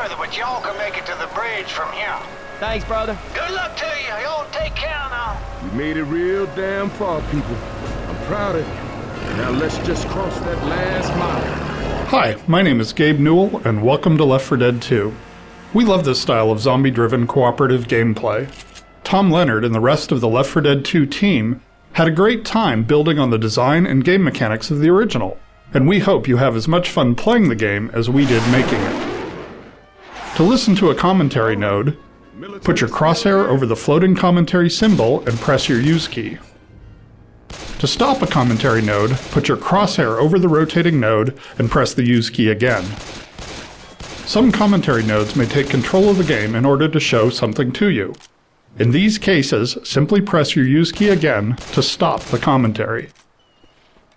further, but y'all can make it to the bridge from here. Thanks, brother. Good luck to you. Y'all take care now. You made it real damn far, people. I'm proud of you. Now let's just cross that last mile. Hi, my name is Gabe Newell, and welcome to Left 4 Dead 2. We love this style of zombie-driven cooperative gameplay. Tom Leonard and the rest of the Left 4 Dead 2 team had a great time building on the design and game mechanics of the original, and we hope you have as much fun playing the game as we did making it. To listen to a commentary node, put your crosshair over the floating commentary symbol and press your use key. To stop a commentary node, put your crosshair over the rotating node and press the use key again. Some commentary nodes may take control of the game in order to show something to you. In these cases, simply press your use key again to stop the commentary.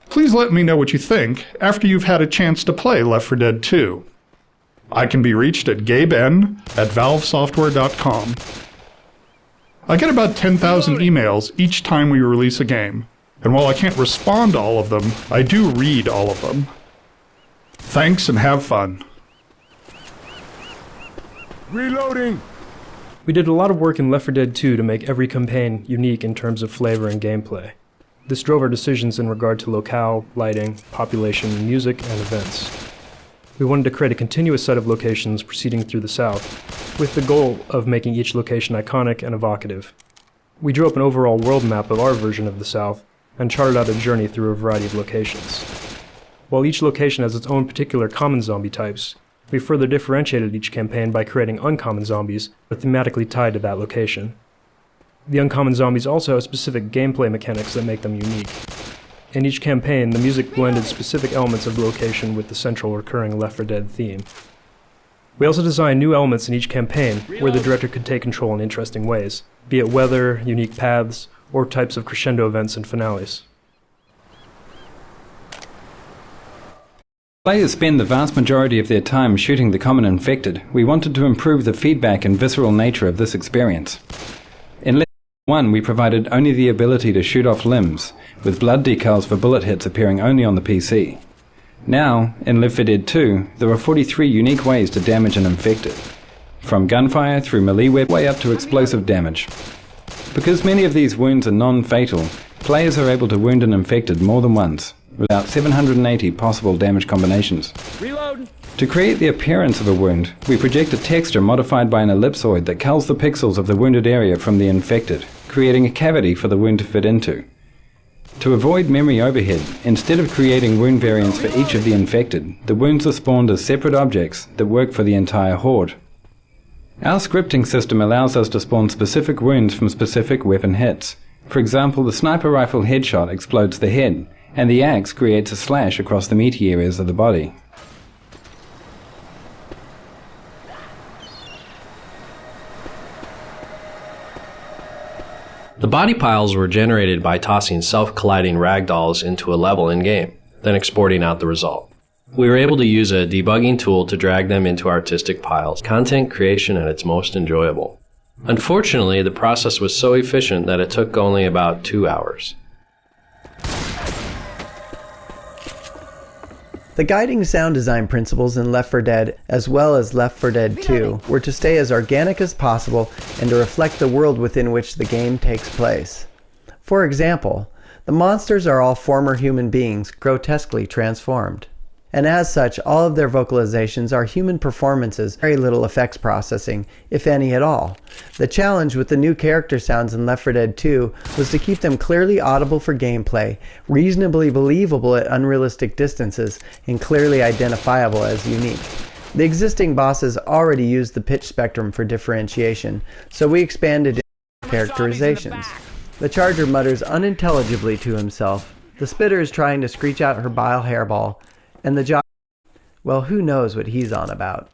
Please let me know what you think after you've had a chance to play Left 4 Dead 2. I can be reached at gaben@valvesoftware.com. I get about 10,000 emails each time we release a game, and while I can't respond to all of them, I do read all of them. Thanks and have fun. Reloading! We did a lot of work in Left 4 Dead 2 to make every campaign unique in terms of flavor and gameplay. This drove our decisions in regard to locale, lighting, population, music, and events. We wanted to create a continuous set of locations proceeding through the South, with the goal of making each location iconic and evocative. We drew up an overall world map of our version of the South, and charted out a journey through a variety of locations. While each location has its own particular common zombie types, we further differentiated each campaign by creating uncommon zombies that are thematically tied to that location. The uncommon zombies also have specific gameplay mechanics that make them unique. In each campaign, the music blended specific elements of the location with the central recurring Left 4 Dead theme. We also designed new elements in each campaign where the director could take control in interesting ways, be it weather, unique paths, or types of crescendo events and finales. Players spend the vast majority of their time shooting the common infected. We wanted to improve the feedback and visceral nature of this experience. In Left 1, we provided only the ability to shoot off limbs, with blood decals for bullet hits appearing only on the PC. Now, in Left 4 Dead 2, there are 43 unique ways to damage an infected, from gunfire through melee weapon way up to explosive damage. Because many of these wounds are non-fatal, players are able to wound an infected more than once, with about 780 possible damage combinations. Reload! To create the appearance of a wound, we project a texture modified by an ellipsoid that culls the pixels of the wounded area from the infected, creating a cavity for the wound to fit into. To avoid memory overhead, instead of creating wound variants for each of the infected, the wounds are spawned as separate objects that work for the entire horde. Our scripting system allows us to spawn specific wounds from specific weapon hits. For example, the sniper rifle headshot explodes the head, and the axe creates a slash across the meaty areas of the body. The body piles were generated by tossing self-colliding ragdolls into a level in-game, then exporting out the result. We were able to use a debugging tool to drag them into artistic piles, content creation at its most enjoyable. Unfortunately, the process was so efficient that it took only about 2 hours. The guiding sound design principles in Left 4 Dead, as well as Left 4 Dead 2, were to stay as organic as possible and to reflect the world within which the game takes place. For example, the monsters are all former human beings grotesquely transformed. And as such, all of their vocalizations are human performances, very little effects processing, if any at all. The challenge with the new character sounds in Left 4 Dead 2 was to keep them clearly audible for gameplay, reasonably believable at unrealistic distances, and clearly identifiable as unique. The existing bosses already used the pitch spectrum for differentiation, so we expanded characterizations. The Charger mutters unintelligibly to himself. The Spitter is trying to screech out her bile hairball, and the job, well, who knows what he's on about.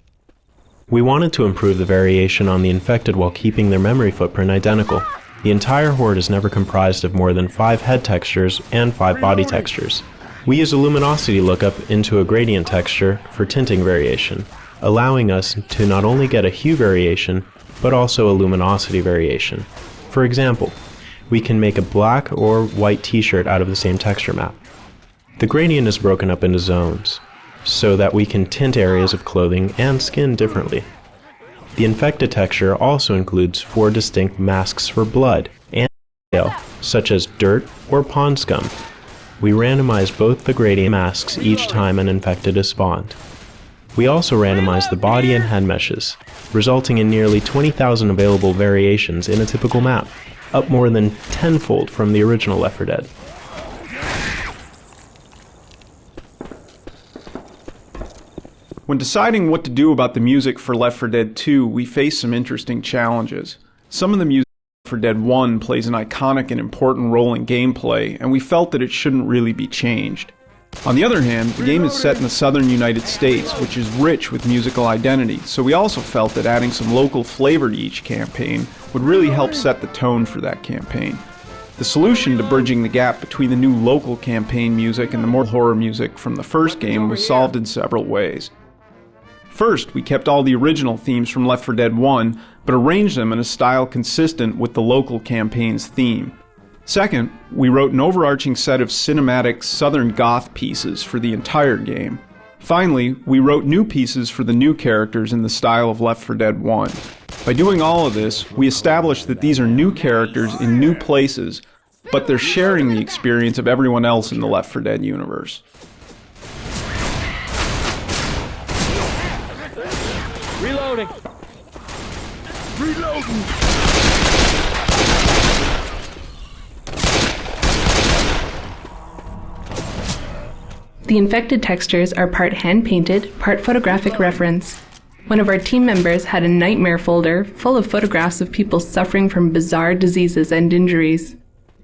We wanted to improve the variation on the infected while keeping their memory footprint identical. The entire horde is never comprised of more than 5 head textures and 5 body textures. We use a luminosity lookup into a gradient texture for tinting variation, allowing us to not only get a hue variation, but also a luminosity variation. For example, we can make a black or white t-shirt out of the same texture map. The gradient is broken up into zones, so that we can tint areas of clothing and skin differently. The infected texture also includes 4 distinct masks for blood and detail, such as dirt or pond scum. We randomize both the gradient masks each time an infected is spawned. We also randomize the body and head meshes, resulting in nearly 20,000 available variations in a typical map, up more than tenfold from the original Left 4 Dead. When deciding what to do about the music for Left 4 Dead 2, we faced some interesting challenges. Some of the music for Left 4 Dead 1 plays an iconic and important role in gameplay, and we felt that it shouldn't really be changed. On the other hand, the game is set in the southern United States, which is rich with musical identity, so we also felt that adding some local flavor to each campaign would really help set the tone for that campaign. The solution to bridging the gap between the new local campaign music and the more horror music from the first game was solved in several ways. First, we kept all the original themes from Left 4 Dead 1, but arranged them in a style consistent with the local campaign's theme. Second, we wrote an overarching set of cinematic Southern Goth pieces for the entire game. Finally, we wrote new pieces for the new characters in the style of Left 4 Dead 1. By doing all of this, we established that these are new characters in new places, but they're sharing the experience of everyone else in the Left 4 Dead universe. Reloading! Reloading! The infected textures are part hand-painted, part photographic reference. One of our team members had a nightmare folder full of photographs of people suffering from bizarre diseases and injuries.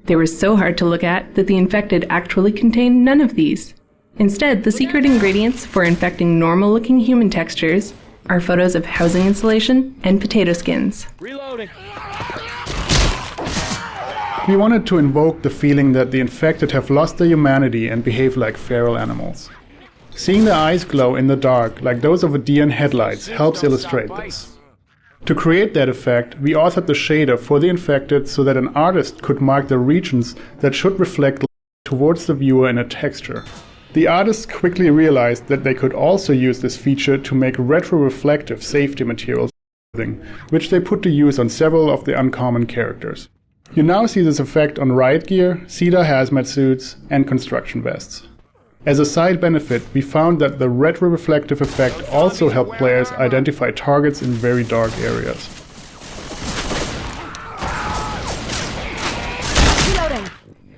They were so hard to look at that the infected actually contained none of these. Instead, the secret ingredients for infecting normal-looking human textures are photos of housing insulation and potato skins. Reloading! We wanted to invoke the feeling that the infected have lost their humanity and behave like feral animals. Seeing their eyes glow in the dark like those of a deer in headlights helps illustrate this. To create that effect, we authored the shader for the infected so that an artist could mark the regions that should reflect towards the viewer in a texture. The artists quickly realized that they could also use this feature to make retro-reflective safety materials, which they put to use on several of the uncommon characters. You now see this effect on riot gear, Cedar hazmat suits, and construction vests. As a side benefit, we found that the retro-reflective effect also helped players identify targets in very dark areas.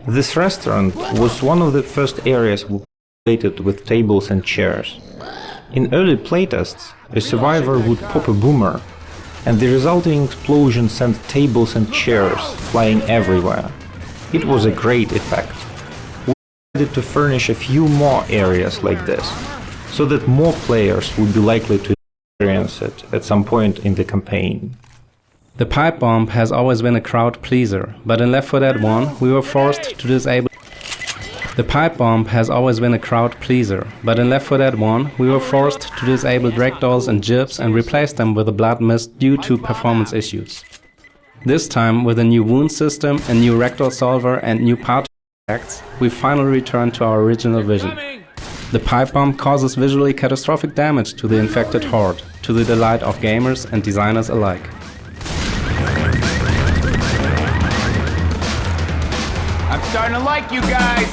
This restaurant was one of the first areas we populated with tables and chairs. In early playtests, a survivor would pop a boomer, and the resulting explosion sent tables and chairs flying everywhere. It was a great effect. We decided to furnish a few more areas like this, so that more players would be likely to experience it at some point in the campaign. The pipe bomb has always been a crowd pleaser, but in Left 4 Dead 1 we were forced to disable ragdolls and jibs and replace them with a blood mist due to performance issues. This time, with a new wound system, a new ragdoll solver and new part effects, we finally returned to our original vision. The pipe bomb causes visually catastrophic damage to the infected horde, to the delight of gamers and designers alike. I'm starting to like you guys!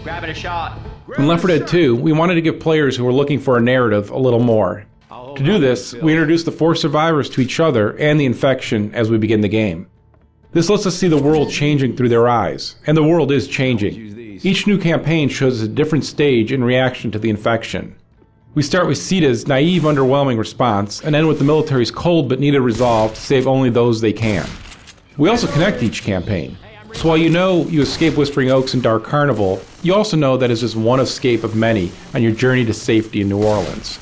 Grab it a shot. In Left 4 Dead 2, we wanted to give players who were looking for a narrative a little more. To do this, we introduced the 4 survivors to each other and the infection as we begin the game. This lets us see the world changing through their eyes, and the world is changing. Each new campaign shows a different stage in reaction to the infection. We start with Sita's naive, underwhelming response, and end with the military's cold but needed resolve to save only those they can. We also connect each campaign. So while you know you escape Whispering Oaks and Dark Carnival, you also know that it's just one escape of many on your journey to safety in New Orleans.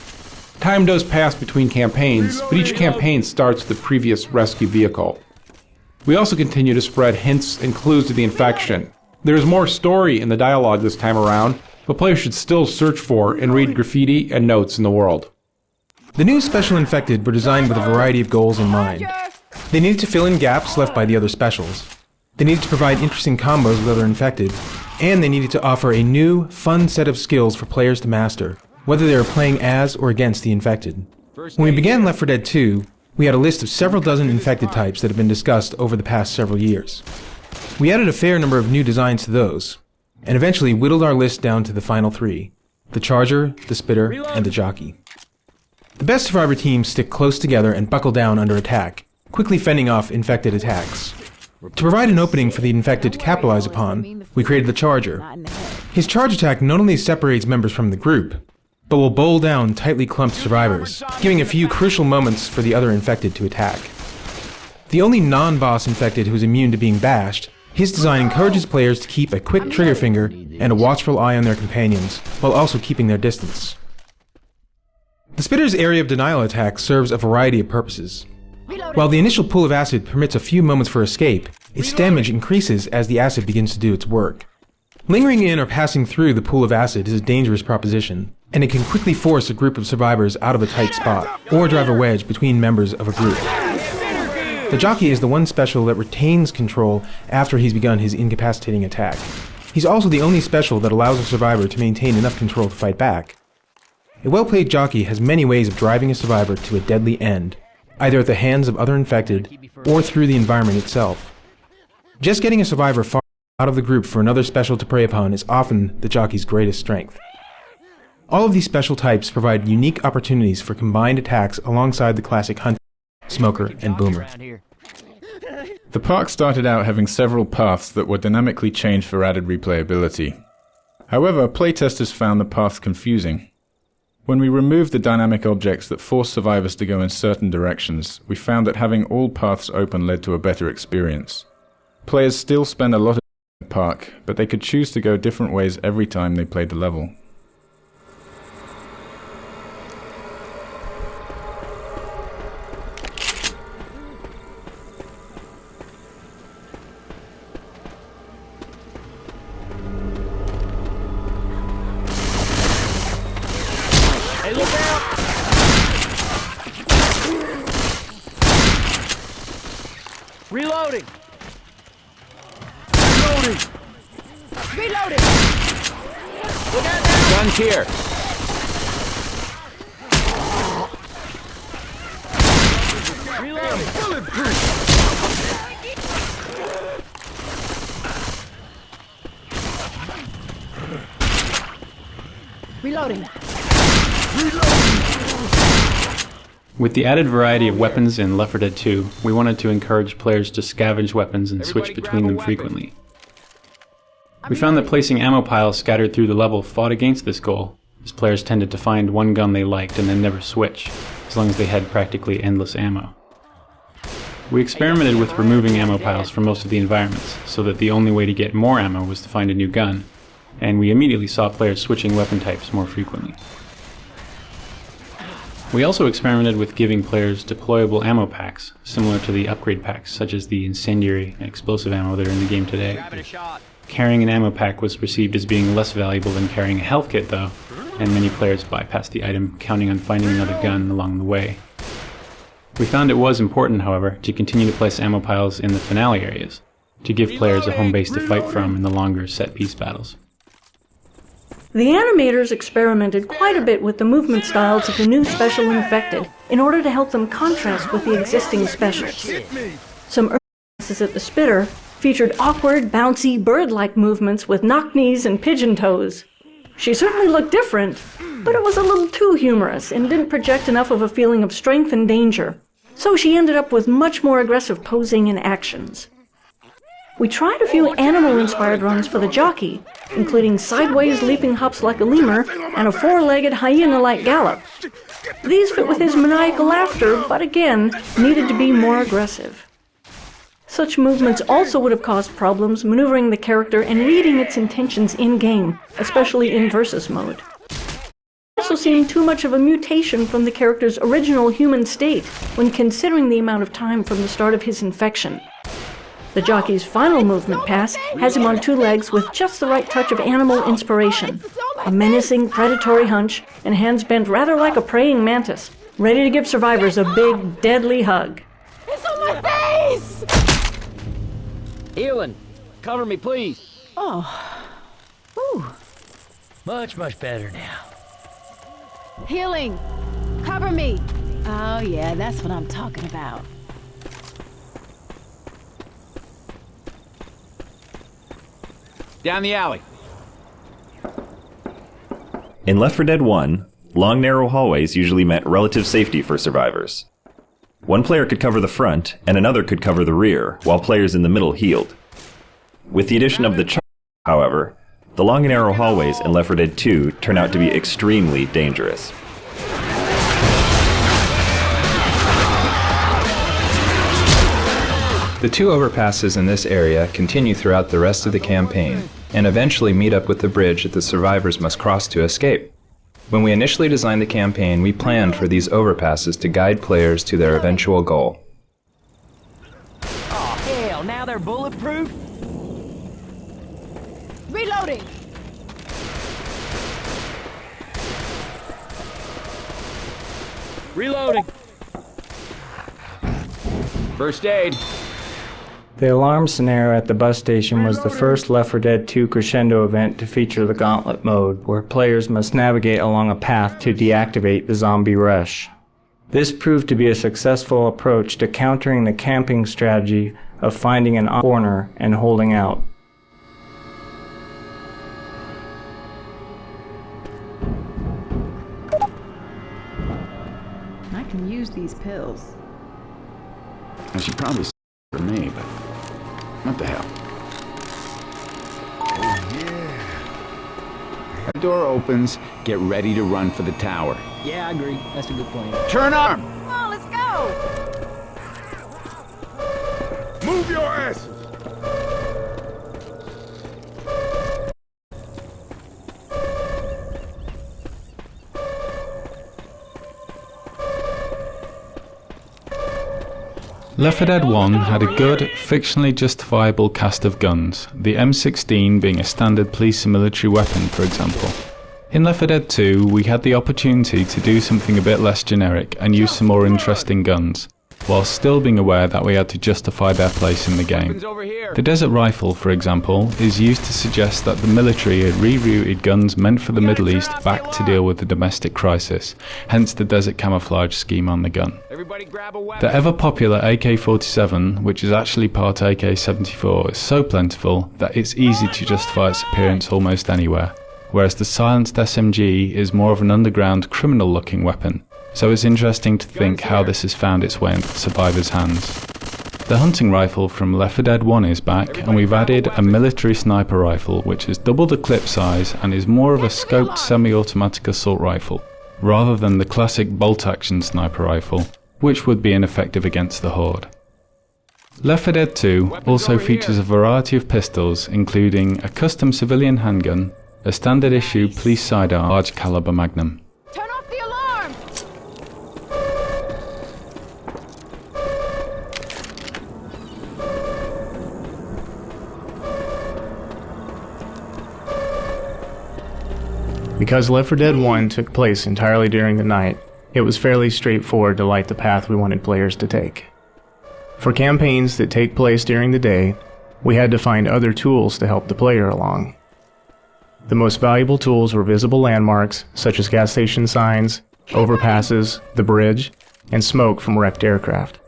Time does pass between campaigns, but each campaign starts with the previous rescue vehicle. We also continue to spread hints and clues to the infection. There is more story in the dialogue this time around, but players should still search for and read graffiti and notes in the world. The new Special Infected were designed with a variety of goals in mind. They needed to fill in gaps left by the other specials. They needed to provide interesting combos with other Infected, and they needed to offer a new, fun set of skills for players to master, whether they were playing as or against the Infected. When we began Left 4 Dead 2, we had a list of several dozen Infected types that have been discussed over the past several years. We added a fair number of new designs to those, and eventually whittled our list down to the final three: the Charger, the Spitter, and the Jockey. The best Survivor teams stick close together and buckle down under attack, quickly fending off Infected attacks. To provide an opening for the Infected to capitalize upon, we created the Charger. His charge attack not only separates members from the group, but will bowl down tightly clumped survivors, giving a few crucial moments for the other Infected to attack. The only non-boss Infected who is immune to being bashed, his design encourages players to keep a quick trigger finger and a watchful eye on their companions, while also keeping their distance. The Spitter's area of denial attack serves a variety of purposes. While the initial pool of acid permits a few moments for escape, its damage increases as the acid begins to do its work. Lingering in or passing through the pool of acid is a dangerous proposition, and it can quickly force a group of survivors out of a tight spot, or drive a wedge between members of a group. The Jockey is the one special that retains control after he's begun his incapacitating attack. He's also the only special that allows a survivor to maintain enough control to fight back. A well-played Jockey has many ways of driving a survivor to a deadly end, either at the hands of other Infected, or through the environment itself. Just getting a survivor far out of the group for another special to prey upon is often the Jockey's greatest strength. All of these special types provide unique opportunities for combined attacks alongside the classic Hunter, Smoker, and Boomer. The park started out having several paths that were dynamically changed for added replayability. However, playtesters found the paths confusing. When we removed the dynamic objects that forced survivors to go in certain directions, we found that having all paths open led to a better experience. Players still spend a lot of time in the park, but they could choose to go different ways every time they played the level. Hey, look out! Reloading! Reloading! Reloading! Look out now! Guns here! Reloading! Bulletproof! Reloading! With the added variety of weapons in Left 4 Dead 2, we wanted to encourage players to scavenge weapons and switch between them frequently. We found that placing ammo piles scattered through the level fought against this goal, as players tended to find one gun they liked and then never switch, as long as they had practically endless ammo. We experimented with removing ammo piles from most of the environments, so that the only way to get more ammo was to find a new gun, and we immediately saw players switching weapon types more frequently. We also experimented with giving players deployable ammo packs, similar to the upgrade packs such as the incendiary and explosive ammo that are in the game today. Carrying an ammo pack was perceived as being less valuable than carrying a health kit though, and many players bypassed the item counting on finding another gun along the way. We found it was important, however, to continue to place ammo piles in the finale areas, to give players a home base to fight from in the longer set-piece battles. The animators experimented quite a bit with the movement styles of the new Special Infected in order to help them contrast with the existing specials. Some early passes at the Spitter featured awkward, bouncy, bird-like movements with knock knees and pigeon toes. She certainly looked different, but it was a little too humorous and didn't project enough of a feeling of strength and danger, so she ended up with much more aggressive posing and actions. We tried a few animal-inspired runs for the Jockey, including sideways leaping hops like a lemur and a four-legged hyena-like gallop. These fit with his maniacal laughter, but again, needed to be more aggressive. Such movements also would have caused problems maneuvering the character and reading its intentions in-game, especially in Versus mode. It also seemed too much of a mutation from the character's original human state when considering the amount of time from the start of his infection. The Jockey's final movement pass has him on two legs with just the right touch of animal inspiration. a menacing, predatory hunch, and hands bent rather like a praying mantis, ready to give survivors a big, deadly hug. It's on my face! Healing. Cover me, please. Oh. Ooh. Much better now. Healing. Cover me. Oh, yeah, that's what I'm talking about. Down the alley. In Left 4 Dead 1, long narrow hallways usually meant relative safety for survivors. One player could cover the front, and another could cover the rear, while players in the middle healed. With the addition of the charge, however, the long and narrow hallways in Left 4 Dead 2 turn out to be extremely dangerous. The two overpasses in this area continue throughout the rest of the campaign, and eventually meet up with the bridge that the survivors must cross to escape. When we initially designed the campaign, we planned for these overpasses to guide players to their eventual goal. Oh, hell, now they're bulletproof? Reloading! Reloading. First aid. The alarm scenario at the bus station was the first Left 4 Dead 2 crescendo event to feature the Gauntlet mode, where players must navigate along a path to deactivate the zombie rush. This proved to be a successful approach to countering the camping strategy of finding an corner and holding out. I can use these pills. I should probably for me, but what the hell? Oh, yeah. The door opens, get ready to run for the tower. Yeah, I agree. That's a good plan. Turn arm! Come on, let's go! Move your asses! Left 4 Dead 1 had a good, fictionally justifiable cast of guns, the M16 being a standard police and military weapon, for example. In Left 4 Dead 2, we had the opportunity to do something a bit less generic and use some more interesting guns, while still being aware that we had to justify their place in the game. The Desert Rifle, for example, is used to suggest that the military had rerouted guns meant for the Middle East back to deal with the domestic crisis, hence the desert camouflage scheme on the gun. The ever-popular AK-47, which is actually part AK-74, is so plentiful that it's easy to justify its appearance almost anywhere, whereas the silenced SMG is more of an underground, criminal-looking weapon, so it's interesting to think how this has found its way into survivors' hands. The hunting rifle from Left 4 Dead 1 is back, and we've added a military sniper rifle which is double the clip size and is more of a scoped semi-automatic assault rifle, rather than the classic bolt-action sniper rifle, which would be ineffective against the Horde. Left 4 Dead 2 also features a variety of pistols, including a custom civilian handgun, a standard issue police sidearm, large caliber magnum. Turn off the alarm! Because Left 4 Dead 1 took place entirely during the night, it was fairly straightforward to light the path we wanted players to take. For campaigns that take place during the day, we had to find other tools to help the player along. The most valuable tools were visible landmarks, such as gas station signs, overpasses, the bridge, and smoke from wrecked aircraft.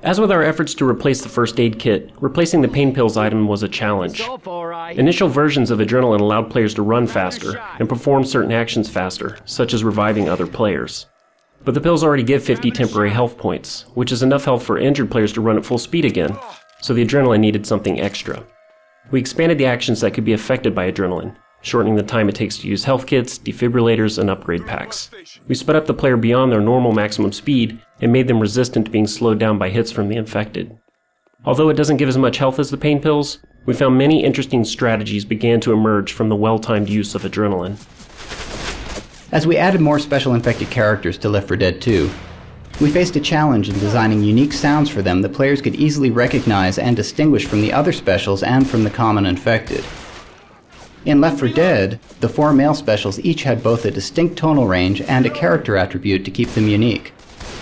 As with our efforts to replace the first aid kit, replacing the pain pills item was a challenge. Initial versions of Adrenaline allowed players to run faster and perform certain actions faster, such as reviving other players. But the pills already give 50 temporary health points, which is enough health for injured players to run at full speed again, so the Adrenaline needed something extra. We expanded the actions that could be affected by Adrenaline, shortening the time it takes to use health kits, defibrillators, and upgrade packs. We sped up the player beyond their normal maximum speed and made them resistant to being slowed down by hits from the infected. Although it doesn't give as much health as the pain pills, we found many interesting strategies began to emerge from the well-timed use of Adrenaline. As we added more special infected characters to Left 4 Dead 2, We faced a challenge in designing unique sounds for them that players could easily recognize and distinguish from the other specials and from the common infected. In Left 4 Dead, the 4 male specials each had both a distinct tonal range and a character attribute to keep them unique.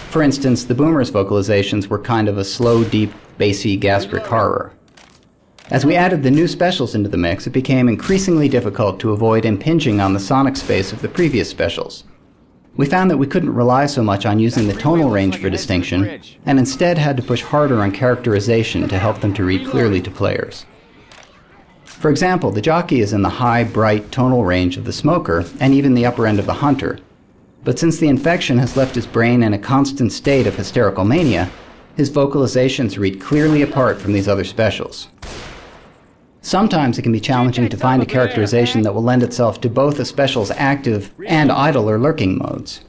For instance, the Boomer's vocalizations were kind of a slow, deep, bassy, gastric horror. As we added the new specials into the mix, it became increasingly difficult to avoid impinging on the sonic space of the previous specials. We found that we couldn't rely so much on using the tonal range for distinction, and instead had to push harder on characterization to help them to read clearly to players. For example, the jockey is in the high, bright tonal range of the smoker, and even the upper end of the hunter. But since the infection has left his brain in a constant state of hysterical mania, his vocalizations read clearly apart from these other specials. Sometimes it can be challenging to find a characterization that will lend itself to both a special's active and idle or lurking modes.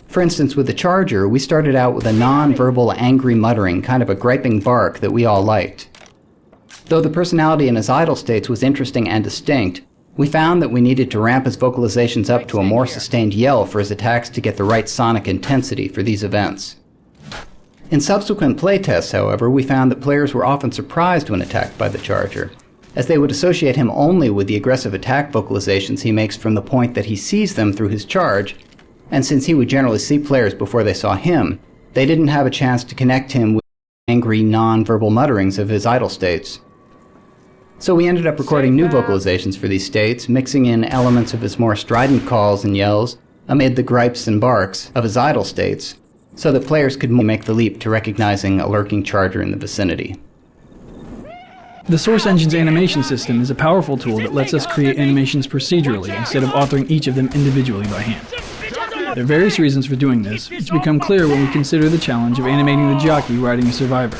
For instance, with the Charger, we started out with a non-verbal angry muttering, kind of a griping bark that we all liked. Though the personality in his idle states was interesting and distinct, we found that we needed to ramp his vocalizations up to a more sustained yell for his attacks to get the right sonic intensity for these events. In subsequent playtests, however, we found that players were often surprised when attacked by the Charger, as they would associate him only with the aggressive attack vocalizations he makes from the point that he sees them through his charge, and since he would generally see players before they saw him, they didn't have a chance to connect him with the angry, non-verbal mutterings of his idle states. So we ended up recording new vocalizations for these states, mixing in elements of his more strident calls and yells amid the gripes and barks of his idle states, so that players could make the leap to recognizing a lurking Charger in the vicinity. The Source Engine's animation system is a powerful tool that lets us create animations procedurally instead of authoring each of them individually by hand. There are various reasons for doing this, which become clear when we consider the challenge of animating the jockey riding a survivor.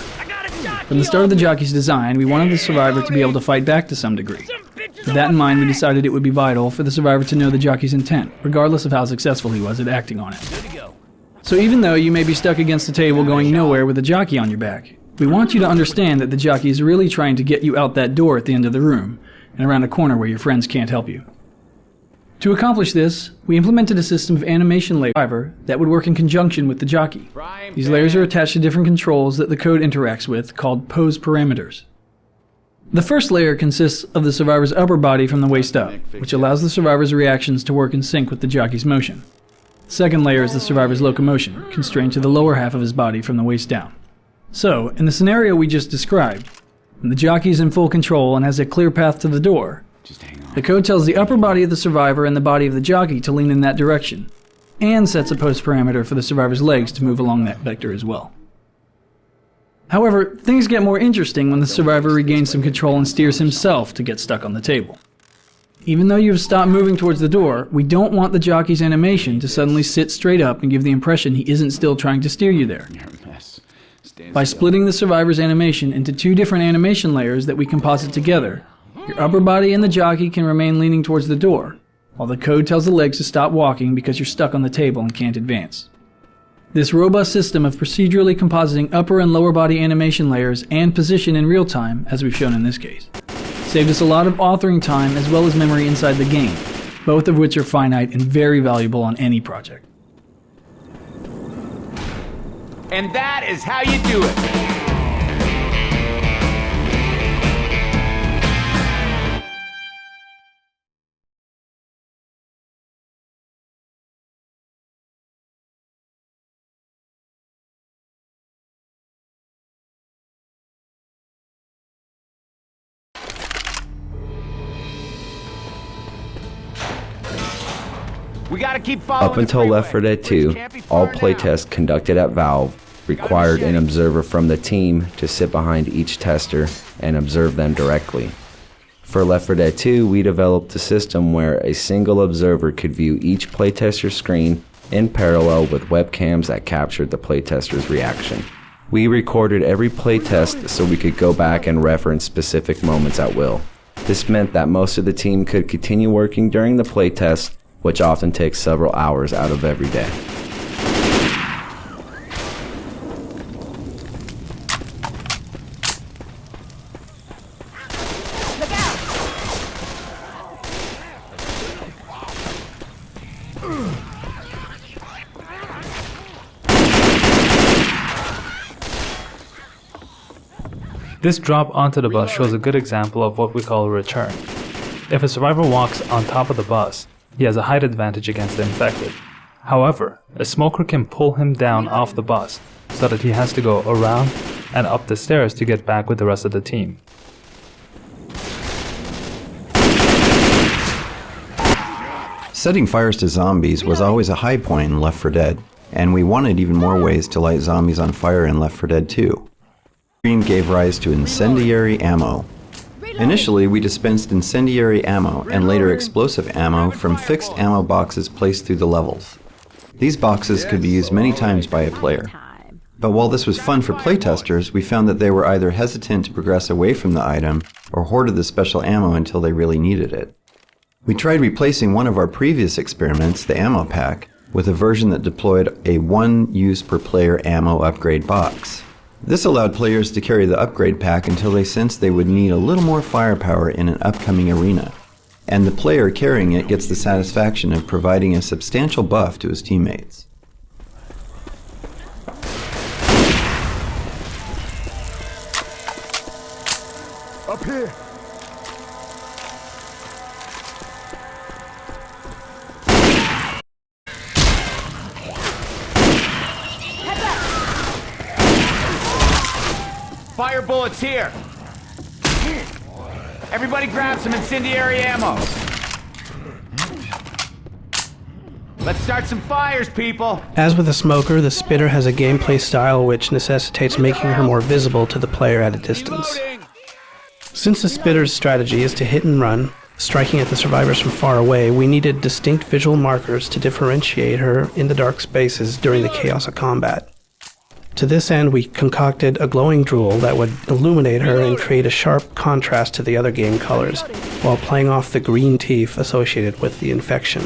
From the start of the jockey's design, we wanted the survivor to be able to fight back to some degree. With that in mind, we decided it would be vital for the survivor to know the jockey's intent, regardless of how successful he was at acting on it. So even though you may be stuck against the table going nowhere with a jockey on your back, we want you to understand that the jockey is really trying to get you out that door at the end of the room, and around a corner where your friends can't help you. To accomplish this, we implemented a system of animation layers that would work in conjunction with the jockey. These layers are attached to different controls that the code interacts with, called pose parameters. The first layer consists of the survivor's upper body from the waist up, which allows the survivor's reactions to work in sync with the jockey's motion. The second layer is the survivor's locomotion, constrained to the lower half of his body from the waist down. So, in the scenario we just described, when the jockey is in full control and has a clear path to the door, the code tells the upper body of the survivor and the body of the jockey to lean in that direction, and sets a post parameter for the survivor's legs to move along that vector as well. However, things get more interesting when the survivor regains some control and steers himself to get stuck on the table. Even though you've stopped moving towards the door, we don't want the jockey's animation to suddenly sit straight up and give the impression he isn't still trying to steer you there. By splitting the survivor's animation into two different animation layers that we composite together, your upper body and the jockey can remain leaning towards the door, while the code tells the legs to stop walking because you're stuck on the table and can't advance. This robust system of procedurally compositing upper and lower body animation layers and position in real time, as we've shown in this case, saved us a lot of authoring time as well as memory inside the game, both of which are finite and very valuable on any project. And that is how you do it. We gotta keep following. Up until Left 4 Dead 2, all playtests conducted at Valve required an observer from the team to sit behind each tester and observe them directly. For Left 4 Dead 2, we developed a system where a single observer could view each playtester's screen in parallel with webcams that captured the playtester's reaction. We recorded every playtest so we could go back and reference specific moments at will. This meant that most of the team could continue working during the playtest, which often takes several hours out of every day. This drop onto the bus shows a good example of what we call a return. If a survivor walks on top of the bus, he has a height advantage against the infected. However, a smoker can pull him down off the bus so that he has to go around and up the stairs to get back with the rest of the team. Setting fires to zombies was always a high point in Left 4 Dead, and we wanted even more ways to light zombies on fire in Left 4 Dead 2. Green gave rise to incendiary ammo. Initially, we dispensed incendiary ammo and later explosive ammo from fixed ammo boxes placed through the levels. These boxes could be used many times by a player. But while this was fun for playtesters, we found that they were either hesitant to progress away from the item or hoarded the special ammo until they really needed it. We tried replacing one of our previous experiments, the ammo pack, with a version that deployed a 1 use per player ammo upgrade box. This allowed players to carry the upgrade pack until they sensed they would need a little more firepower in an upcoming arena, and the player carrying it gets the satisfaction of providing a substantial buff to his teammates. Up here! Fire bullets here! Everybody grab some incendiary ammo! Let's start some fires, people! As with the smoker, the spitter has a gameplay style which necessitates making her more visible to the player at a distance. Since the spitter's strategy is to hit and run, striking at the survivors from far away, we needed distinct visual markers to differentiate her in the dark spaces during the chaos of combat. To this end, we concocted a glowing drool that would illuminate her and create a sharp contrast to the other game colors, while playing off the green teeth associated with the infection.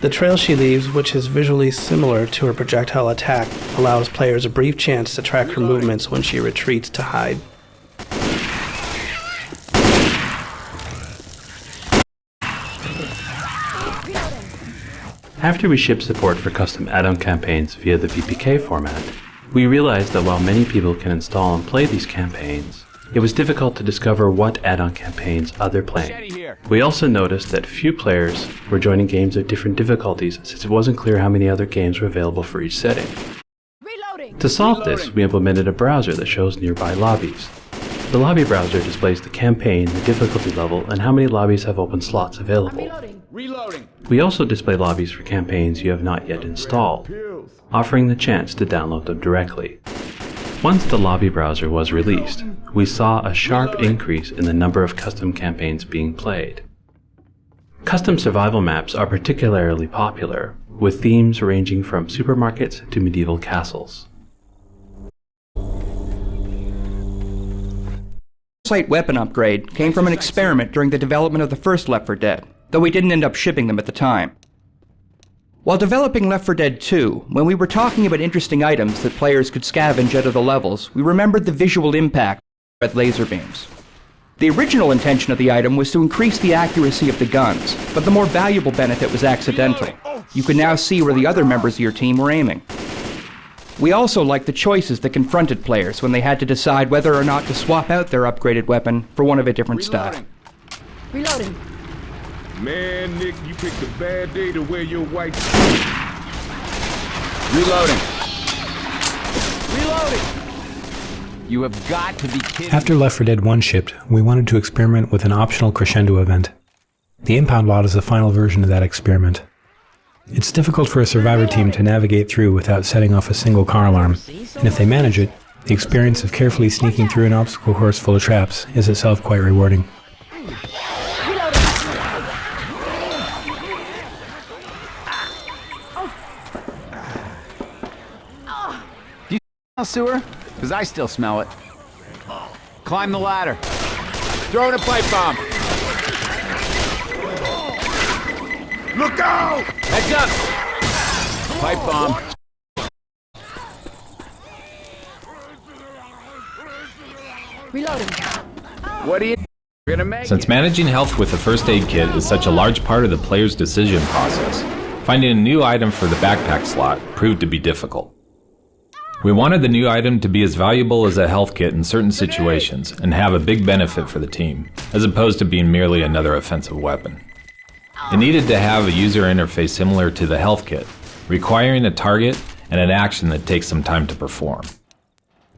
The trail she leaves, which is visually similar to her projectile attack, allows players a brief chance to track her movements when she retreats to hide. After we shipped support for custom add-on campaigns via the VPK format, we realized that while many people can install and play these campaigns, it was difficult to discover what add-on campaigns others played. We also noticed that few players were joining games of different difficulties since it wasn't clear how many other games were available for each setting. To solve this, we implemented a browser that shows nearby lobbies. The lobby browser displays the campaign, the difficulty level, and how many lobbies have open slots available. We also display lobbies for campaigns you have not yet installed, offering the chance to download them directly. Once the lobby browser was released, we saw a sharp increase in the number of custom campaigns being played. Custom survival maps are particularly popular, with themes ranging from supermarkets to medieval castles. Sight weapon upgrade came from an experiment during the development of the first Left 4 Dead, though we didn't end up shipping them at the time. While developing Left 4 Dead 2, when we were talking about interesting items that players could scavenge out of the levels, we remembered the visual impact of laser beams. The original intention of the item was to increase the accuracy of the guns, but the more valuable benefit was accidental. You could now see where the other members of your team were aiming. We also liked the choices that confronted players when they had to decide whether or not to swap out their upgraded weapon for one of a different style. Reloading. Man, Nick, you picked a bad day to wear your white... Reloading. Reloading! You have got to be kidding. After Left 4 Dead 1 shipped, we wanted to experiment with an optional crescendo event. The impound lot is the final version of that experiment. It's difficult for a survivor team to navigate through without setting off a single car alarm, and if they manage it, the experience of carefully sneaking through an obstacle course full of traps is itself quite rewarding. Do you smell sewer? Because I still smell it. Climb the ladder. Throw in a pipe bomb. Look out! Heads up! Pipe bomb. Reloading. What are you gonna make? Since managing health with a first aid kit is such a large part of the player's decision process, finding a new item for the backpack slot proved to be difficult. We wanted the new item to be as valuable as a health kit in certain situations and have a big benefit for the team, as opposed to being merely another offensive weapon. It needed to have a user interface similar to the health kit, requiring a target and an action that takes some time to perform.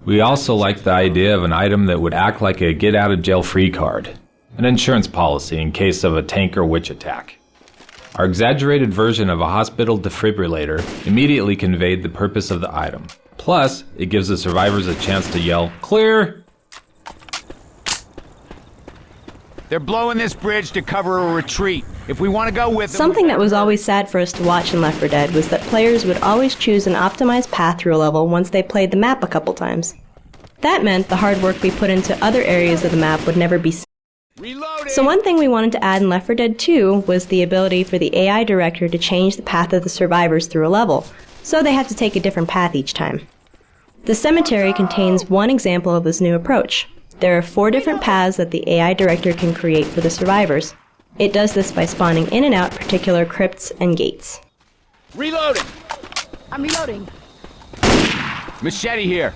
We also liked the idea of an item that would act like a get-out-of-jail-free card, an insurance policy in case of a tank or witch attack. Our exaggerated version of a hospital defibrillator immediately conveyed the purpose of the item. Plus, it gives the survivors a chance to yell, "Clear!" They're blowing this bridge to cover a retreat. If we want to go with them... Something that was always sad for us to watch in Left 4 Dead was that players would always choose an optimized path through a level once they played the map a couple times. That meant the hard work we put into other areas of the map would never be seen. So one thing we wanted to add in Left 4 Dead 2 was the ability for the AI director to change the path of the survivors through a level, so they have to take a different path each time. The cemetery contains one example of this new approach. There are 4 different paths that the AI director can create for the survivors. It does this by spawning in and out particular crypts and gates. Reloading! I'm reloading. Machete here.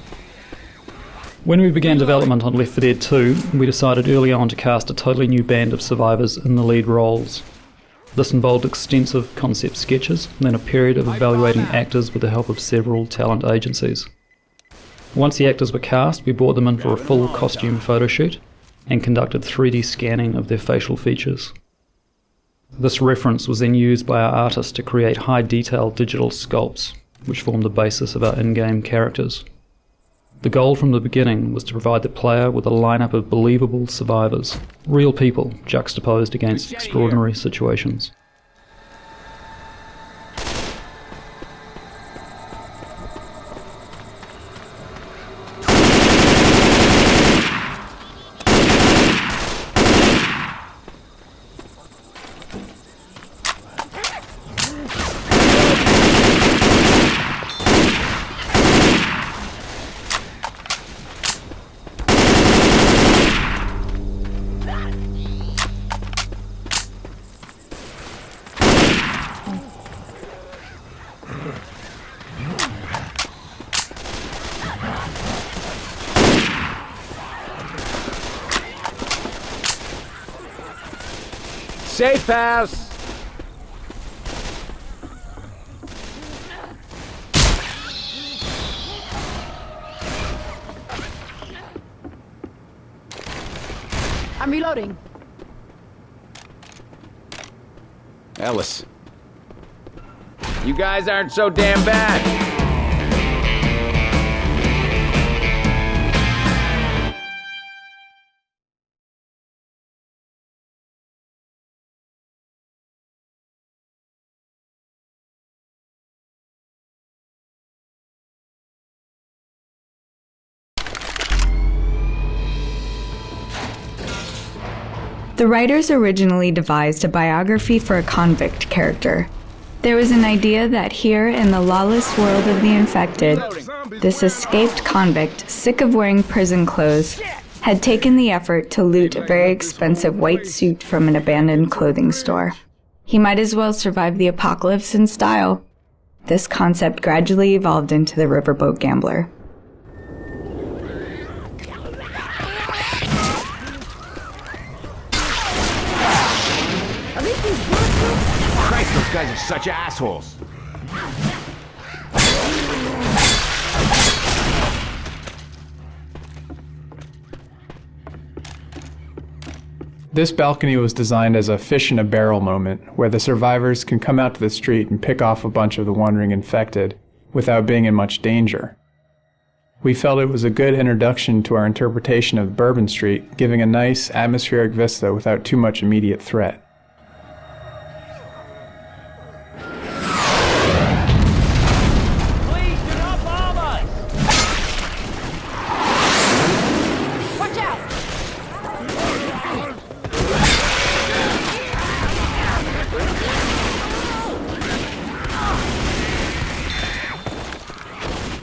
When we began development on Left 4 Dead 2, we decided early on to cast a totally new band of survivors in the lead roles. This involved extensive concept sketches, and then a period of evaluating actors with the help of several talent agencies. Once the actors were cast, we brought them in for a full costume photo shoot and conducted 3D scanning of their facial features. This reference was then used by our artists to create high-detail digital sculpts, which formed the basis of our in-game characters. The goal from the beginning was to provide the player with a lineup of believable survivors, real people juxtaposed against extraordinary situations. Safe house! I'm reloading. Ellis. You guys aren't so damn bad. The writers originally devised a biography for a convict character. There was an idea that here in the lawless world of the infected, this escaped convict, sick of wearing prison clothes, had taken the effort to loot a very expensive white suit from an abandoned clothing store. He might as well survive the apocalypse in style. This concept gradually evolved into the Riverboat Gambler. Christ, those guys are such assholes. This balcony was designed as a fish-in-a-barrel moment, where the survivors can come out to the street and pick off a bunch of the wandering infected without being in much danger. We felt it was a good introduction to our interpretation of Bourbon Street, giving a nice atmospheric vista without too much immediate threat.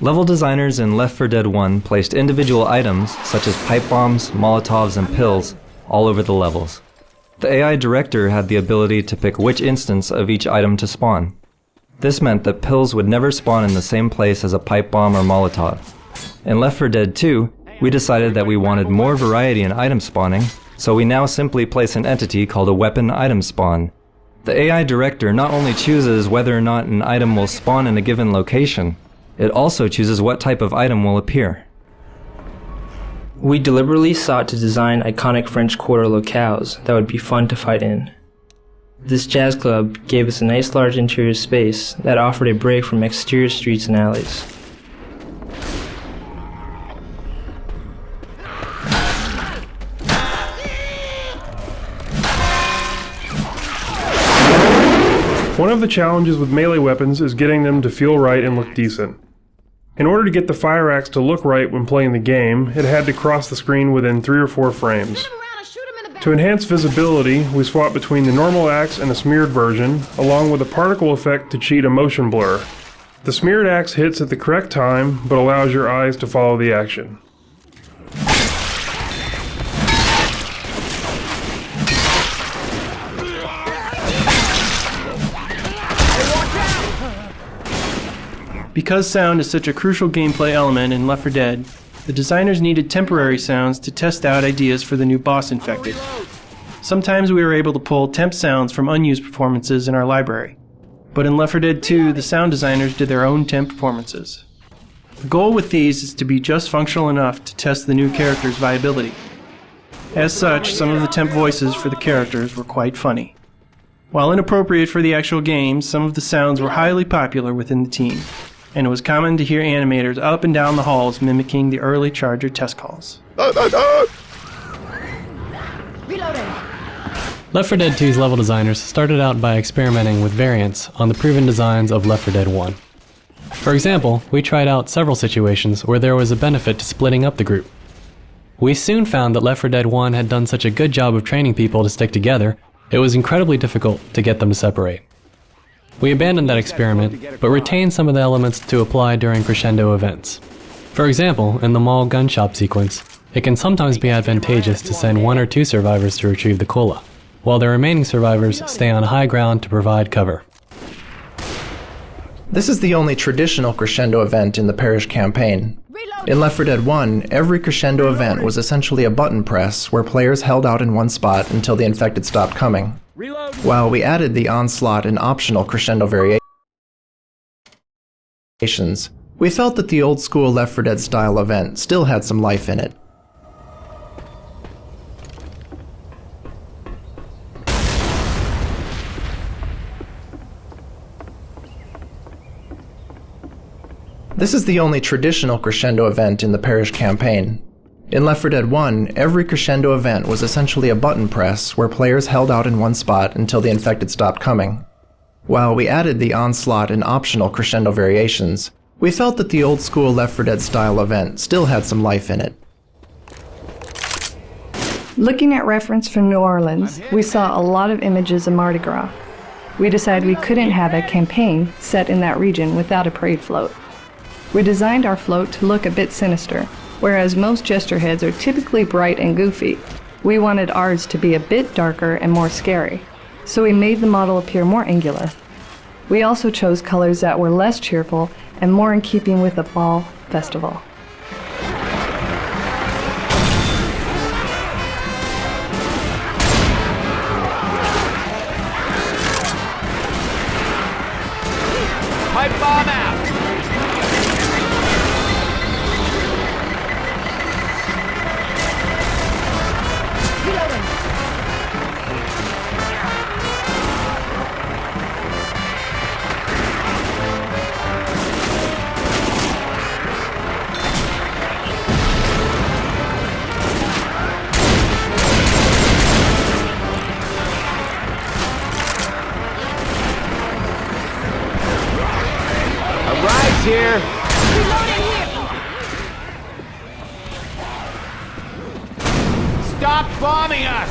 Level designers in Left 4 Dead 1 placed individual items, such as pipe bombs, Molotovs, and pills, all over the levels. The AI director had the ability to pick which instance of each item to spawn. This meant that pills would never spawn in the same place as a pipe bomb or Molotov. In Left 4 Dead 2, we decided that we wanted more variety in item spawning, so we now simply place an entity called a weapon item spawn. The AI director not only chooses whether or not an item will spawn in a given location, it also chooses what type of item will appear. We deliberately sought to design iconic French Quarter locales that would be fun to fight in. This jazz club gave us a nice large interior space that offered a break from exterior streets and alleys. One of the challenges with melee weapons is getting them to feel right and look decent. In order to get the fire axe to look right when playing the game, it had to cross the screen within 3 or 4 frames. To enhance visibility, we swapped between the normal axe and a smeared version, along with a particle effect to cheat a motion blur. The smeared axe hits at the correct time, but allows your eyes to follow the action. Because sound is such a crucial gameplay element in Left 4 Dead, the designers needed temporary sounds to test out ideas for the new boss Infected. Sometimes we were able to pull temp sounds from unused performances in our library, but in Left 4 Dead 2, the sound designers did their own temp performances. The goal with these is to be just functional enough to test the new character's viability. As such, some of the temp voices for the characters were quite funny. While inappropriate for the actual game, some of the sounds were highly popular within the team, and it was common to hear animators up and down the halls mimicking the early Charger test calls. Left 4 Dead 2's level designers started out by experimenting with variants on the proven designs of Left 4 Dead 1. For example, we tried out several situations where there was a benefit to splitting up the group. We soon found that Left 4 Dead 1 had done such a good job of training people to stick together, it was incredibly difficult to get them to separate. We abandoned that experiment, but retained some of the elements to apply during crescendo events. For example, in the mall gun shop sequence, it can sometimes be advantageous to send 1 or 2 survivors to retrieve the cola, while the remaining survivors stay on high ground to provide cover. This is the only traditional crescendo event in the Parish campaign. In Left 4 Dead 1, every crescendo event was essentially a button press where players held out in one spot until the infected stopped coming. While we added the onslaught and optional crescendo variations, we felt that the old school Left 4 Dead style event still had some life in it. This is the only traditional crescendo event in the Parish campaign. In Left 4 Dead 1, every crescendo event was essentially a button press where players held out in one spot until the infected stopped coming. While we added the onslaught and optional crescendo variations, we felt that the old school Left 4 Dead style event still had some life in it. Looking at reference from New Orleans, we saw a lot of images of Mardi Gras. We decided we couldn't have a campaign set in that region without a parade float. We designed our float to look a bit sinister. Whereas most gesture heads are typically bright and goofy, we wanted ours to be a bit darker and more scary, so we made the model appear more angular. We also chose colors that were less cheerful and more in keeping with the fall festival. Pipe bomb out! Here. Stop bombing us!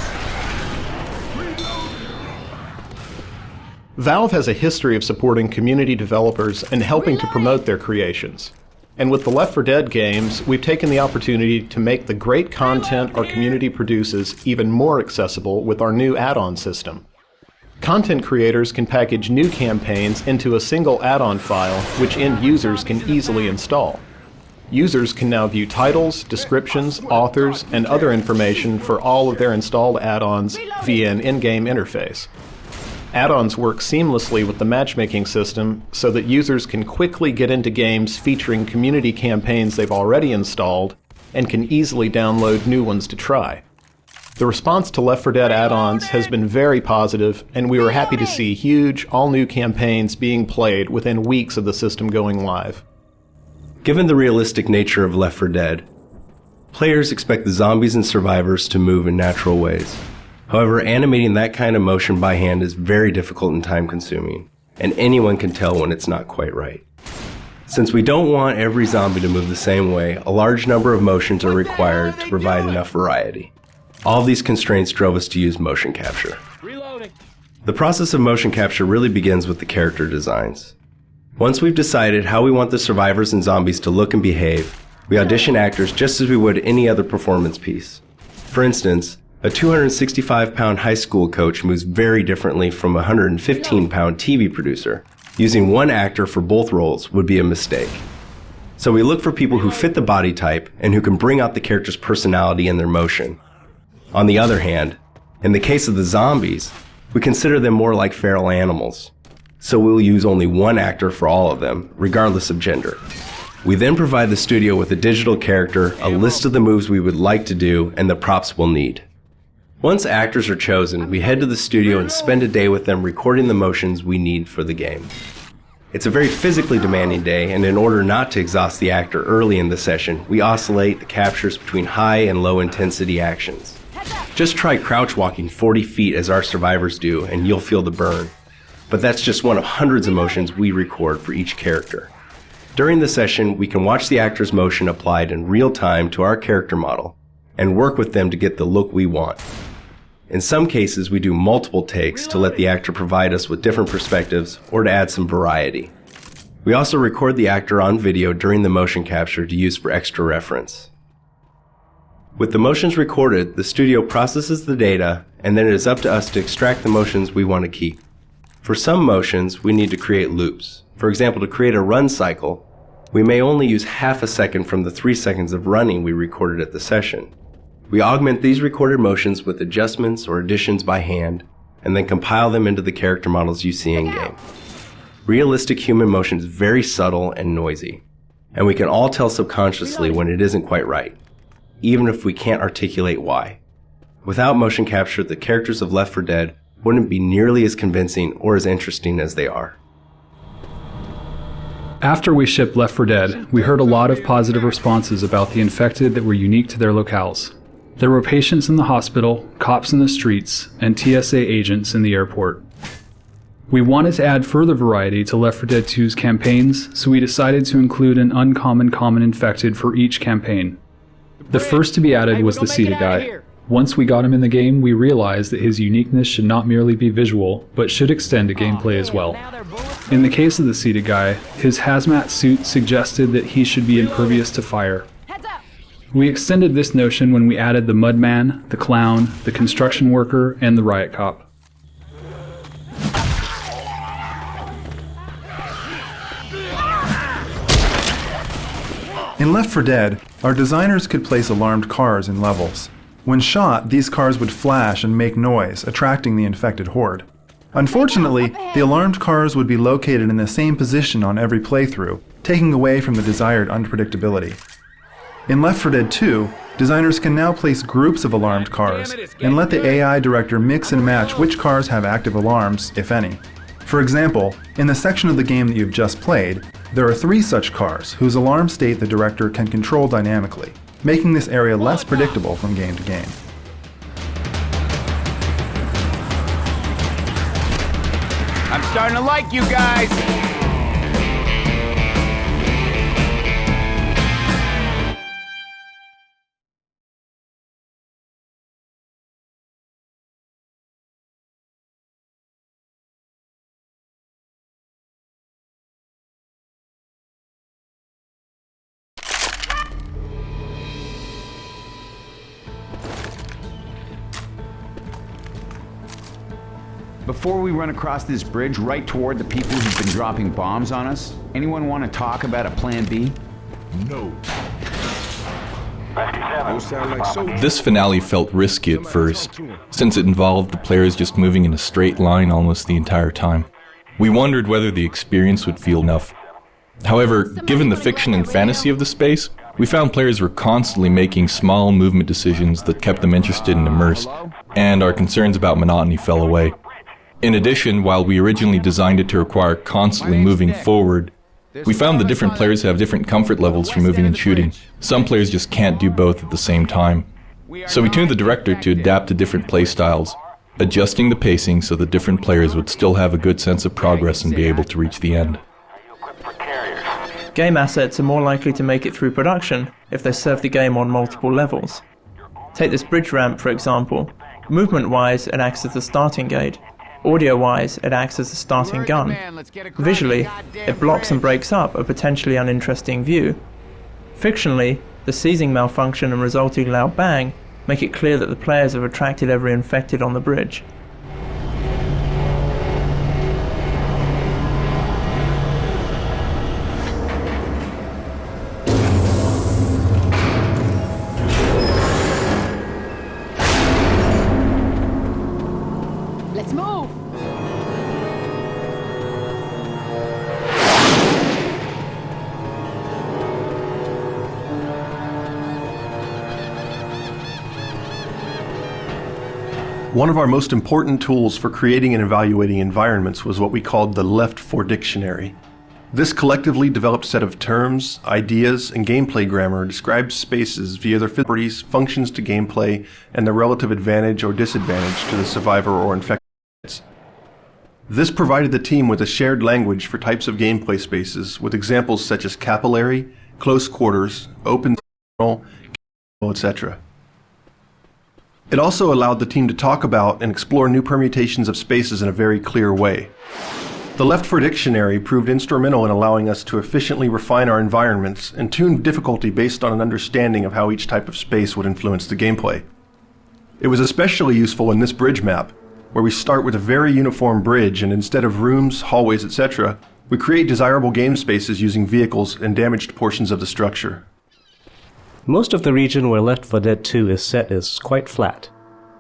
Valve has a history of supporting community developers and helping to promote their creations. And with the Left 4 Dead games, we've taken the opportunity to make the great content our community produces even more accessible with our new add-on system. Content creators can package new campaigns into a single add-on file, which end users can easily install. Users can now view titles, descriptions, authors, and other information for all of their installed add-ons via an in-game interface. Add-ons work seamlessly with the matchmaking system so that users can quickly get into games featuring community campaigns they've already installed and can easily download new ones to try. The response to Left 4 Dead add-ons has been very positive, and we were happy to see huge, all-new campaigns being played within weeks of the system going live. Given the realistic nature of Left 4 Dead, players expect the zombies and survivors to move in natural ways. However, animating that kind of motion by hand is very difficult and time-consuming, and anyone can tell when it's not quite right. Since we don't want every zombie to move the same way, a large number of motions are required to provide enough variety. All of these constraints drove us to use motion capture. The process of motion capture really begins with the character designs. Once we've decided how we want the survivors and zombies to look and behave, we audition actors just as we would any other performance piece. For instance, a 265-pound high school coach moves very differently from a 115-pound TV producer. Using one actor for both roles would be a mistake. So we look for people who fit the body type and who can bring out the character's personality and their motion. On the other hand, in the case of the zombies, we consider them more like feral animals. So we'll use only one actor for all of them, regardless of gender. We then provide the studio with a digital character, a list of the moves we would like to do, and the props we'll need. Once actors are chosen, we head to the studio and spend a day with them recording the motions we need for the game. It's a very physically demanding day, and in order not to exhaust the actor early in the session, we oscillate the captures between high and low intensity actions. Just try crouch walking 40 feet as our survivors do, and you'll feel the burn. But that's just one of hundreds of motions we record for each character. During the session, we can watch the actor's motion applied in real time to our character model, and work with them to get the look we want. In some cases, we do multiple takes to let the actor provide us with different perspectives or to add some variety. We also record the actor on video during the motion capture to use for extra reference. With the motions recorded, the studio processes the data, and then it is up to us to extract the motions we want to keep. For some motions, we need to create loops. For example, to create a run cycle, we may only use half a second from the 3 seconds of running we recorded at the session. We augment these recorded motions with adjustments or additions by hand, and then compile them into the character models you see in-game. Realistic human motion is very subtle and noisy, and we can all tell subconsciously when it isn't quite right, even if we can't articulate why. Without motion capture, the characters of Left 4 Dead wouldn't be nearly as convincing or as interesting as they are. After we shipped Left 4 Dead, we heard a lot of positive responses about the infected that were unique to their locales. There were patients in the hospital, cops in the streets, and TSA agents in the airport. We wanted to add further variety to Left 4 Dead 2's campaigns, so we decided to include an uncommon common infected for each campaign. The first to be added was the Ceta guy. Once we got him in the game, we realized that his uniqueness should not merely be visual, but should extend to gameplay as well. In the case of the Ceta guy, his hazmat suit suggested that he should be impervious to fire. We extended this notion when we added the Mudman, the Clown, the Construction Worker, and the Riot Cop. In Left 4 Dead, our designers could place alarmed cars in levels. When shot, these cars would flash and make noise, attracting the infected horde. Unfortunately, the alarmed cars would be located in the same position on every playthrough, taking away from the desired unpredictability. In Left 4 Dead 2, designers can now place groups of alarmed cars and let the AI director mix and match which cars have active alarms, if any. For example, in the section of the game that you've just played, there are 3 such cars whose alarm state the director can control dynamically, making this area less predictable from game to game. I'm starting to like you guys! Before we run across this bridge right toward the people who've been dropping bombs on us, anyone want to talk about a plan B? No. Those sound like soldiers. This finale felt risky at first, since it involved the players just moving in a straight line almost the entire time. We wondered whether the experience would feel enough. However, given the fiction and fantasy of the space, we found players were constantly making small movement decisions that kept them interested and immersed, and our concerns about monotony fell away. In addition, while we originally designed it to require constantly moving forward, we found the different players have different comfort levels for moving and shooting. Some players just can't do both at the same time. So we tuned the director to adapt to different play styles, adjusting the pacing so that different players would still have a good sense of progress and be able to reach the end. Game assets are more likely to make it through production if they serve the game on multiple levels. Take this bridge ramp for example. Movement-wise, it acts as the starting gate. Audio-wise, it acts as the starting gun. Visually, it blocks and breaks up a potentially uninteresting view. Fictionally, the seizing malfunction and resulting loud bang make it clear that the players have attracted every infected on the bridge. Let's move! One of our most important tools for creating and evaluating environments was what we called the Left For Dictionary. This collectively developed set of terms, ideas, and gameplay grammar describes spaces via their properties, functions to gameplay, and their relative advantage or disadvantage to the survivor or infected. This provided the team with a shared language for types of gameplay spaces, with examples such as capillary, close quarters, open, etc. It also allowed the team to talk about and explore new permutations of spaces in a very clear way. The Left For Dictionary proved instrumental in allowing us to efficiently refine our environments and tune difficulty based on an understanding of how each type of space would influence the gameplay. It was especially useful in this bridge map, where we start with a very uniform bridge and instead of rooms, hallways, etc., we create desirable game spaces using vehicles and damaged portions of the structure. Most of the region where Left 4 Dead 2 is set is quite flat.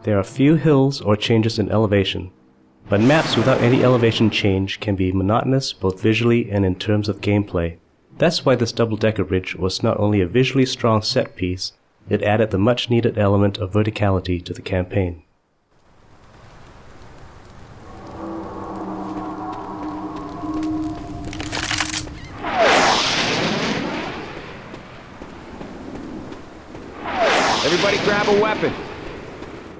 There are few hills or changes in elevation, but maps without any elevation change can be monotonous both visually and in terms of gameplay. That's why this double-decker bridge was not only a visually strong set piece, it added the much-needed element of verticality to the campaign. Everybody grab a weapon.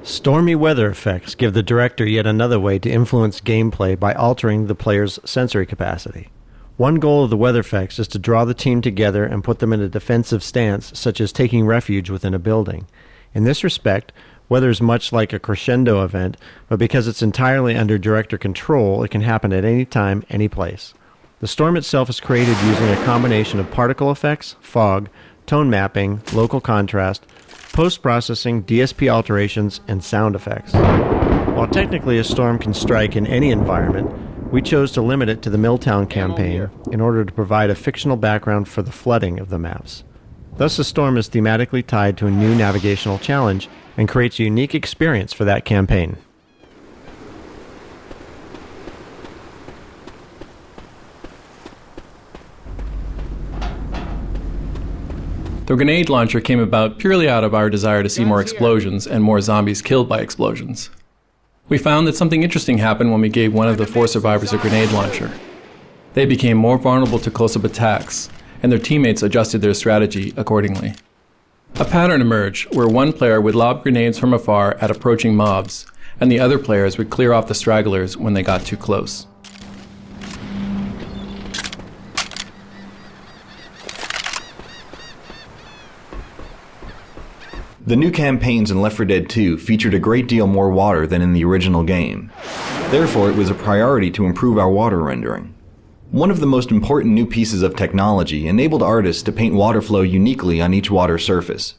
Stormy weather effects give the director yet another way to influence gameplay by altering the player's sensory capacity. One goal of the weather effects is to draw the team together and put them in a defensive stance, such as taking refuge within a building. In this respect, weather is much like a crescendo event, but because it's entirely under director control, it can happen at any time, any place. The storm itself is created using a combination of particle effects, fog, tone mapping, local contrast, post-processing, DSP alterations, and sound effects. While technically a storm can strike in any environment, we chose to limit it to the Milltown campaign in order to provide a fictional background for the flooding of the maps. Thus the storm is thematically tied to a new navigational challenge and creates a unique experience for that campaign. The grenade launcher came about purely out of our desire to see more explosions and more zombies killed by explosions. We found that something interesting happened when we gave one of the 4 survivors a grenade launcher. They became more vulnerable to close-up attacks, and their teammates adjusted their strategy accordingly. A pattern emerged where one player would lob grenades from afar at approaching mobs, and the other players would clear off the stragglers when they got too close. The new campaigns in Left 4 Dead 2 featured a great deal more water than in the original game. Therefore, it was a priority to improve our water rendering. One of the most important new pieces of technology enabled artists to paint water flow uniquely on each water surface.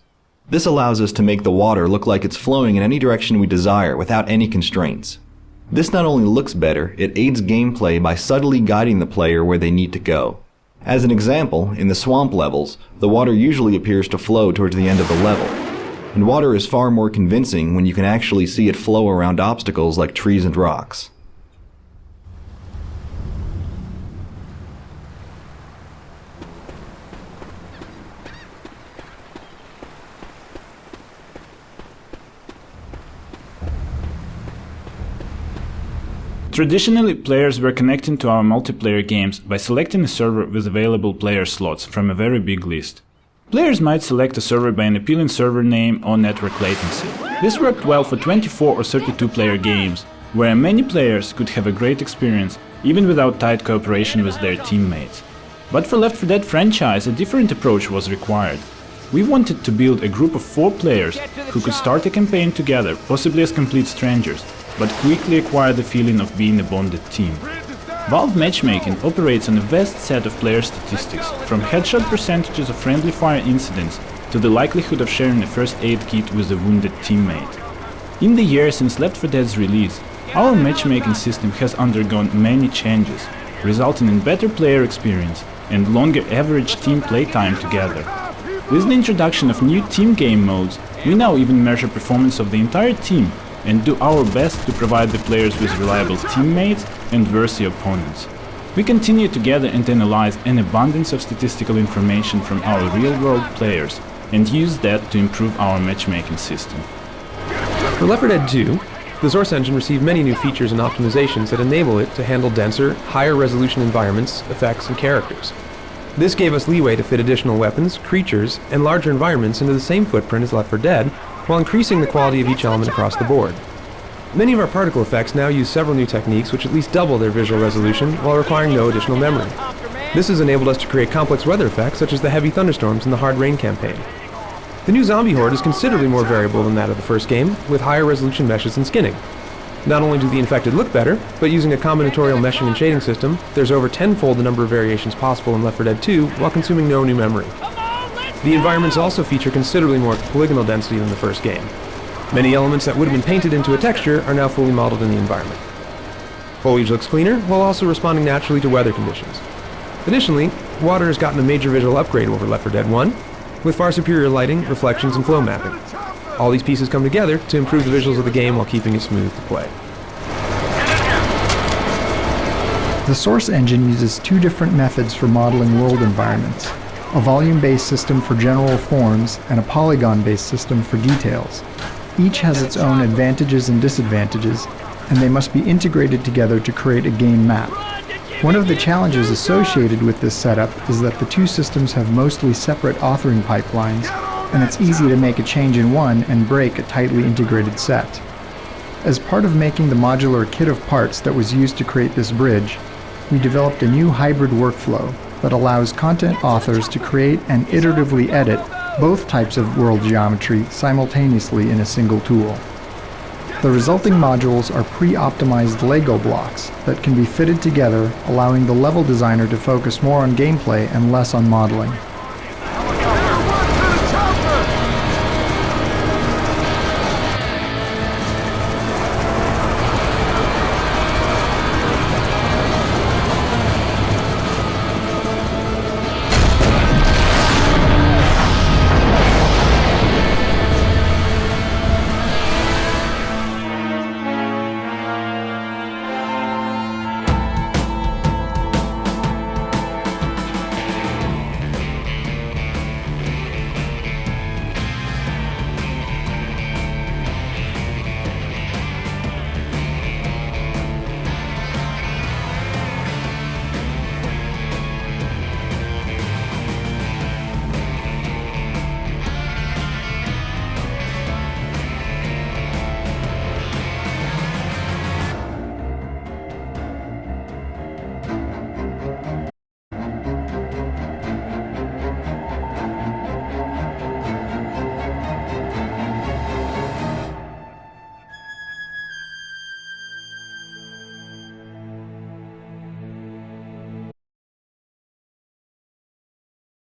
This allows us to make the water look like it's flowing in any direction we desire without any constraints. This not only looks better, it aids gameplay by subtly guiding the player where they need to go. As an example, in the swamp levels, the water usually appears to flow towards the end of the level. And water is far more convincing when you can actually see it flow around obstacles like trees and rocks. Traditionally, players were connecting to our multiplayer games by selecting a server with available player slots from a very big list. Players might select a server by an appealing server name or network latency. This worked well for 24 or 32 player games, where many players could have a great experience even without tight cooperation with their teammates. But for Left 4 Dead franchise, a different approach was required. We wanted to build a group of 4 players who could start a campaign together, possibly as complete strangers, but quickly acquire the feeling of being a bonded team. Valve Matchmaking operates on a vast set of player statistics, from headshot percentages of friendly fire incidents to the likelihood of sharing a first aid kit with a wounded teammate. In the years since Left 4 Dead's release, our matchmaking system has undergone many changes, resulting in better player experience and longer average team playtime together. With the introduction of new team game modes, we now even measure performance of the entire team and do our best to provide the players with reliable teammates and worthy opponents. We continue to gather and analyze an abundance of statistical information from our real-world players and use that to improve our matchmaking system. For Left 4 Dead 2, the Source Engine received many new features and optimizations that enable it to handle denser, higher resolution environments, effects, and characters. This gave us leeway to fit additional weapons, creatures, and larger environments into the same footprint as Left 4 Dead, while increasing the quality of each element across the board. Many of our particle effects now use several new techniques which at least double their visual resolution while requiring no additional memory. This has enabled us to create complex weather effects such as the heavy thunderstorms in the Hard Rain campaign. The new zombie horde is considerably more variable than that of the first game, with higher resolution meshes and skinning. Not only do the infected look better, but using a combinatorial meshing and shading system, there's over tenfold the number of variations possible in Left 4 Dead 2 while consuming no new memory. The environments also feature considerably more polygonal density than the first game. Many elements that would have been painted into a texture are now fully modeled in the environment. Foliage looks cleaner, while also responding naturally to weather conditions. Additionally, water has gotten a major visual upgrade over Left 4 Dead 1, with far superior lighting, reflections, and flow mapping. All these pieces come together to improve the visuals of the game while keeping it smooth to play. The Source Engine uses 2 different methods for modeling world environments: a volume-based system for general forms and a polygon-based system for details. Each has its own advantages and disadvantages, and they must be integrated together to create a game map. One of the challenges associated with this setup is that the 2 systems have mostly separate authoring pipelines, and it's easy to make a change in one and break a tightly integrated set. As part of making the modular kit of parts that was used to create this bridge, we developed a new hybrid workflow that allows content authors to create and iteratively edit both types of world geometry simultaneously in a single tool. The resulting modules are pre-optimized Lego blocks that can be fitted together, allowing the level designer to focus more on gameplay and less on modeling.